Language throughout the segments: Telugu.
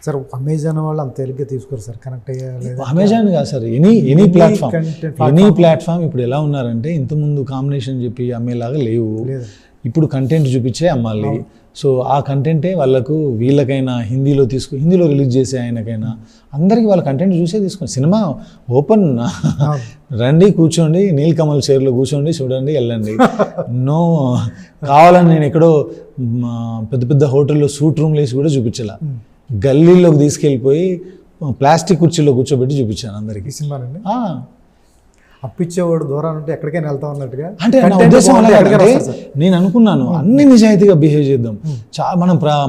సార్ అమెజాన్ వాళ్ళు అంత తేలిగ్గా తీసుకోరు సార్, కనెక్ట్ అయ్యలేదు. అమెజాన్ కాదు సార్, ఎనీ ప్లాట్ఫామ్ ఇప్పుడు ఎలా ఉన్నారంటే ఇంతకుముందు కాంబినేషన్ చెప్పి అమ్మేలాగా లేవు. ఇప్పుడు కంటెంట్ చూపించే అమ్మాలి. సో ఆ కంటెంటే వాళ్ళకు, వీళ్ళకైనా హిందీలో రిలీజ్ చేసే ఆయనకైనా అందరికీ వాళ్ళ కంటెంట్ చూసే తీసుకోండి. సినిమా ఓపెన్, రండి కూర్చోండి, నీలకమల్ చైర్లో కూర్చోండి, చూడండి, వెళ్ళండి. నో కావాలని నేను ఎక్కడో పెద్ద పెద్ద హోటల్లో సూట్ రూమ్లు వేసి కూడా చూపించాల, గల్లీలోకి తీసుకెళ్ళిపోయి ప్లాస్టిక్ కుర్చీలో కూర్చోబెట్టి చూపించాను అందరికీ. సినిమానండి అప్పిచ్చేవాడు దూరం అంటే ఎక్కడికైనా వెళ్తా ఉన్నట్టుగా. అంటే నా ఉద్దేశం నేను అనుకున్నాను అన్ని నిజాయితీగా బిహేవ్ చేద్దాం.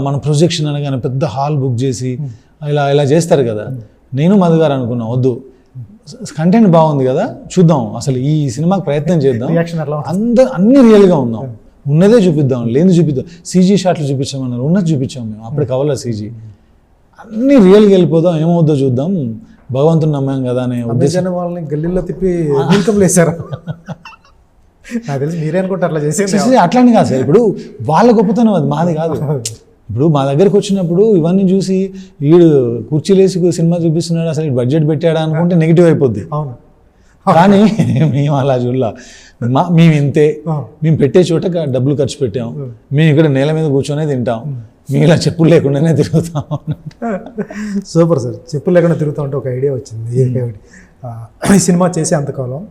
మన ప్రొజెక్షన్ అనగానే పెద్ద హాల్ బుక్ చేసి ఇలా చేస్తారు కదా. నేను మధు గారు అనుకున్నా, వద్దు, కంటెంట్ బాగుంది కదా, చూద్దాం, అసలు ఈ సినిమాకి ప్రయత్నం చేద్దాం, అన్ని రియల్గా ఉందాం, ఉన్నదే చూపిద్దాం, లేని చూపిద్దాం. సీజీ షాట్లు చూపించామన్నారు, ఉన్నది చూపించాము మేము, అప్పటికి అవ్వలేదు సీజీ. అన్ని రియల్గా వెళ్ళిపోదాం, ఏమవుద్దో చూద్దాం, భగవంతుని నమ్మాం కదా అనే ఉద్దేశం. వాళ్ళని గల్లీలో తిప్పి నీలకమల్ వేశారు. నాకు తెలిసి మీరే అనుకుంటారు అట్లా చేసేది. అట్లానే కాదు సార్, ఇప్పుడు వాళ్ళ గొప్పతనం అది, మాది కాదు. ఇప్పుడు మా దగ్గరికి వచ్చినప్పుడు ఇవన్నీ చూసి వీడు కుర్చీలేసి సినిమా చూపిస్తున్నాడు, అసలు బడ్జెట్ పెట్టాడా అనుకుంటే నెగిటివ్ అయిపోద్ది. అవును, కానీ మేము అలా చూడాల, మేము ఇంతే, మేము పెట్టే చోట డబ్బులు ఖర్చు పెట్టాం, మేము ఇక్కడ నేల మీద కూర్చొనే తింటాం, మేము ఇలా చెప్పులు లేకుండానే తిరుగుతాం. సూపర్ సార్, చెప్పులు లేకుండా తిరుగుతూ ఉంటే ఒక ఐడియా వచ్చింది. ఈ సినిమా చేసే అంతకాలం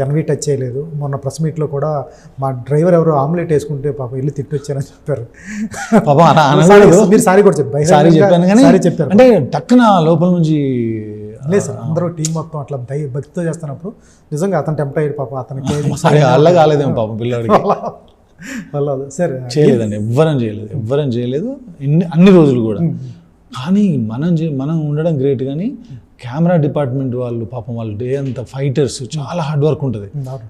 ఎన్వి టచ్ చేయలేదు. మొన్న ప్రెస్ మీట్లో కూడా మా డ్రైవర్ ఎవరో ఆమ్లెట్ వేసుకుంటే పాప ఇల్లు తిట్టొచ్చారని చెప్పారు. మీరు సారీ కూడా చెప్పారు అంటే టక్కున లోపల నుంచి లేదు సార్, అందరూ టీం మొత్తం అట్లా భక్తితో చేస్తున్నప్పుడు నిజంగా అతను టెంప్ట్ అయ్యాడు పాప. అతనికి అల్ల కాలేదేమో పాపం పిల్లడికి. సార్ చేయలేదండి, ఎవ్వరం చేయలేదు అన్ని రోజులు కూడా. కానీ మనం ఉండడం గ్రేట్. కానీ కెమెరా డిపార్ట్మెంట్ వాళ్ళు పాపం, వాళ్ళు డే అంతా ఫైటర్స్, చాలా హార్డ్ వర్క్ ఉంటుంది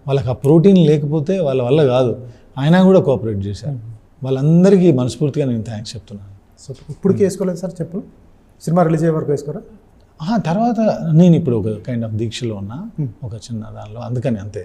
వాళ్ళకి. ఆ ప్రోటీన్ లేకపోతే వాళ్ళ వల్ల కాదు. అయినా కూడా కోఆపరేట్ చేశారు. వాళ్ళందరికీ మనస్ఫూర్తిగా నేను థ్యాంక్స్ చెప్తున్నాను. సో ఇప్పటికీ వేసుకోలేదు సార్ చెప్పులు? సినిమా రిలీజ్ అయ్యే వరకు వేసుకోరా? తర్వాత నేను ఇప్పుడు ఒక కైండ్ ఆఫ్ దీక్షలో ఉన్నా, ఒక చిన్న దానిలో, అందుకని అంతే.